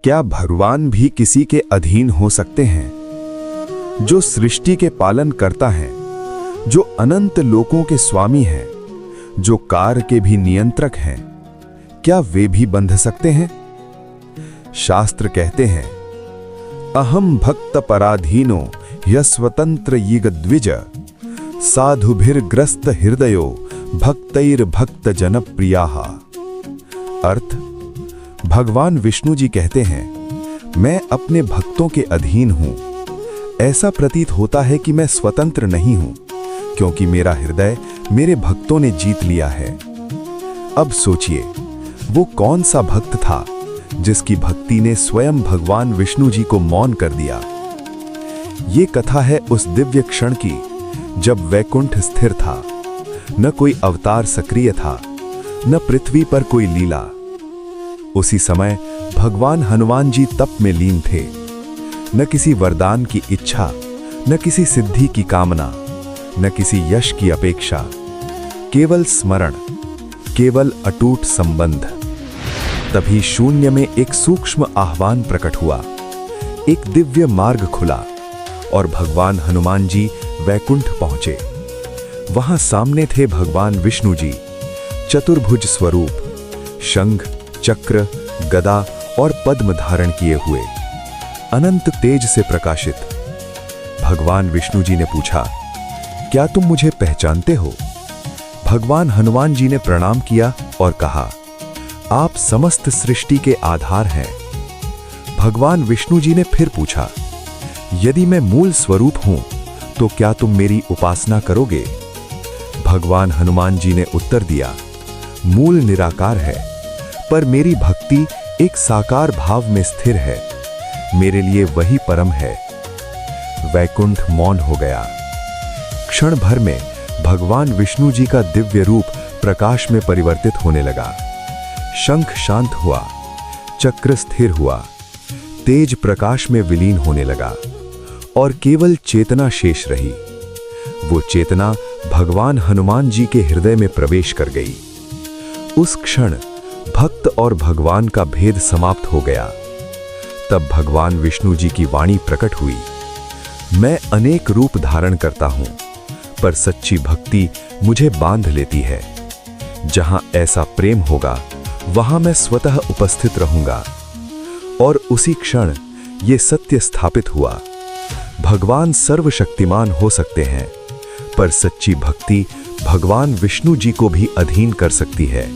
क्या भगवान भी किसी के अधीन हो सकते हैं? जो सृष्टि के पालन करता है, जो अनंत लोकों के स्वामी हैं, जो कार के भी नियंत्रक हैं, क्या वे भी बंध सकते हैं? शास्त्र कहते हैं, अहम भक्त पराधीनो यस्वतंत्र यिगद्विज साधुभिर्ग्रस्त हृदयो भक्तैर्भक्त जनप्रियाः। अर्थ, भगवान विष्णु जी कहते हैं, मैं अपने भक्तों के अधीन हूं। ऐसा प्रतीत होता है कि मैं स्वतंत्र नहीं हूं, क्योंकि मेरा हृदय मेरे भक्तों ने जीत लिया है। अब सोचिए, वो कौन सा भक्त था जिसकी भक्ति ने स्वयं भगवान विष्णु जी को मौन कर दिया। ये कथा है उस दिव्य क्षण की जब वैकुंठ स्थिर था, न कोई अवतार सक्रिय था, न पृथ्वी पर कोई लीला। उसी समय भगवान हनुमान जी तप में लीन थे। न किसी वरदान की इच्छा, न किसी सिद्धि की कामना, न किसी यश की अपेक्षा, केवल स्मरण, केवल अटूट संबंध। तभी शून्य में एक सूक्ष्म आह्वान प्रकट हुआ, एक दिव्य मार्ग खुला और भगवान हनुमान जी वैकुंठ पहुंचे। वहां सामने थे भगवान विष्णु जी, चतुर्भुज स्वरूप, शंख, चक्र, गदा और पद्म धारण किए हुए, अनंत तेज से प्रकाशित। भगवान विष्णु जी ने पूछा, क्या तुम मुझे पहचानते हो? भगवान हनुमान जी ने प्रणाम किया और कहा, आप समस्त सृष्टि के आधार हैं। भगवान विष्णु जी ने फिर पूछा, यदि मैं मूल स्वरूप हूं तो क्या तुम मेरी उपासना करोगे? भगवान हनुमान जी ने उत्तर दिया, मूल निराकार है, पर मेरी भक्ति एक साकार भाव में स्थिर है। मेरे लिए वही परम है। वैकुंठ मौन हो गया। क्षण भर में भगवान विष्णु जी का दिव्य रूप प्रकाश में परिवर्तित होने लगा। शंख शांत हुआ, चक्र स्थिर हुआ, तेज प्रकाश में विलीन होने लगा और केवल चेतना शेष रही। वो चेतना भगवान हनुमान जी के हृदय में प्रवेश कर गई। उस क्षण भक्त और भगवान का भेद समाप्त हो गया। तब भगवान विष्णु जी की वाणी प्रकट हुई, मैं अनेक रूप धारण करता हूं, पर सच्ची भक्ति मुझे बांध लेती है। जहां ऐसा प्रेम होगा, वहां मैं स्वतः उपस्थित रहूंगा। और उसी क्षण ये सत्य स्थापित हुआ, भगवान सर्वशक्तिमान हो सकते हैं, पर सच्ची भक्ति भगवान विष्णु जी को भी अधीन कर सकती है।